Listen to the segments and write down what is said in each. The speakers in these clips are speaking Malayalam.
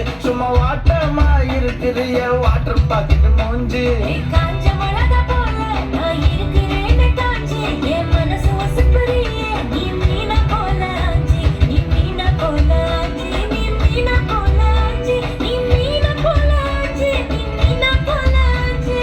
மூஞ்சி சும்மா வாட்டமா இருக்குது என் வாட்டர் பாக்கெட் மூஞ்சி காஞ்ச மிளகா போல நான் இருக்கிறேன்னு காஞ்சி என் மனசு வசுப்புறியே நீ மீனா போல ஆஞ்சி நீ மீனா போல ஆஞ்சி நீ மீனா போல ஆஞ்சி நீ மீனா போல ஆஞ்சி நீ மீனா போல ஆஞ்சி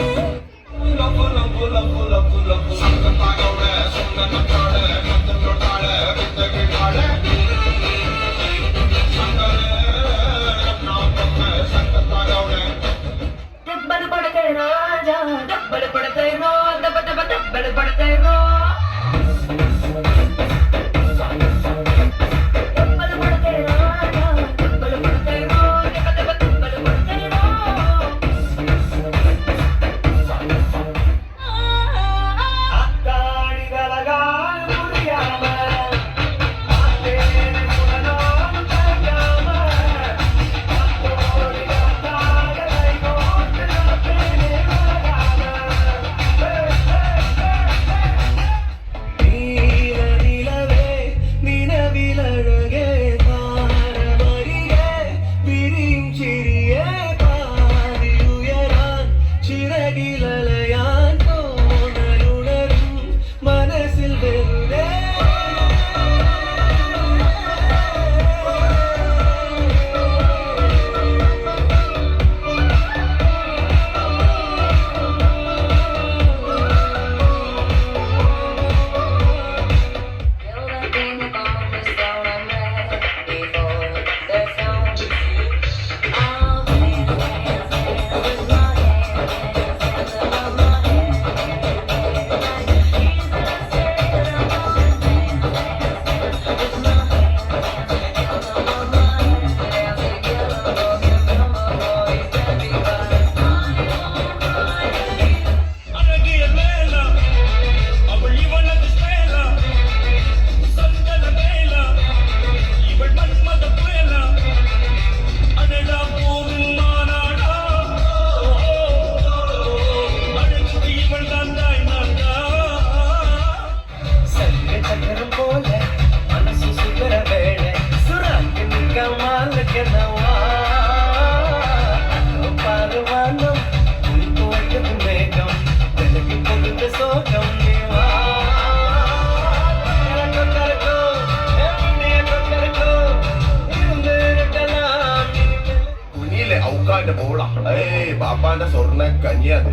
ബാപ്പാന്റെ സ്വർണ്ണ കനിയത്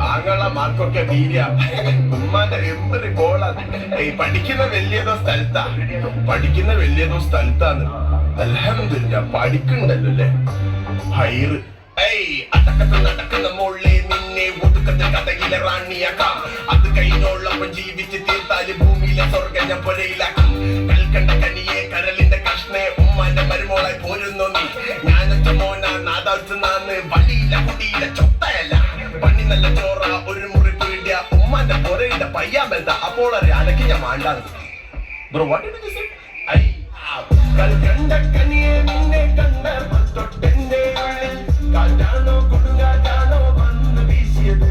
ആങ്ങള മാർക്കൊക്കെ വീര്യ ഉമ്മാന്റെ എന്തൊരു ഗോളാണ് പഠിക്കുന്ന വലിയതോ സ്ഥലത്താണ് അൽഹംദുലില്ലാ പഠിക്കണ്ടല്ലോ അല്ലേ ഹൈറ് അടക്കത്ത് നടക്കുന്ന മോളെ നിന്നെ ഒതുക്കത്തെ കഥയിലെ റാണിയാക്കാം അത് കഴിഞ്ഞോളപ്പം ജീവിച്ച് തീർത്താല് ഭൂമിയിലെ സ്വർഗം ഞാൻ പൊരയിലാക്കും കൽക്കണ്ട കനിയെ കരളിന്റെ കഷ്ണേ ഉമ്മാന്റെ മരുമോളായി പോരുന്നു നീ ഞാനൊറ്റ മോനാ നാദാഴ്ത്തുന്നാന്ന് വഴിയില കുടിയില ചൊത്തയല്ല പണി നല്ല ചോറ ഒരു മുറി പീടിയ ഉമ്മാന്റെ പൊരയുടെ പയ്യാമെന്താ അപ്പോൾ അനക്ക് ഞാൻ മാണ്ടാന്ന് bro what did you say കൽക്കണ്ട കനിയെ നിന്നെ കണ്ട തൊട്ടെന്റെ ഉള്ളിൽ കാറ്റാണോ കൊടുങ്കാറ്റാണോ വന്ന് വീശിയത്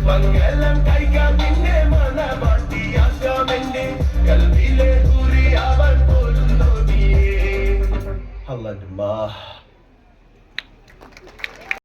മംഗലം കഴിക്കാൻ നിന്നെ മണവാട്ടിയാക്കാമെന്റെ കൽവിലെ കുറിയാവാൻ പോലും തോന്നിയേ അല്ലാഹ്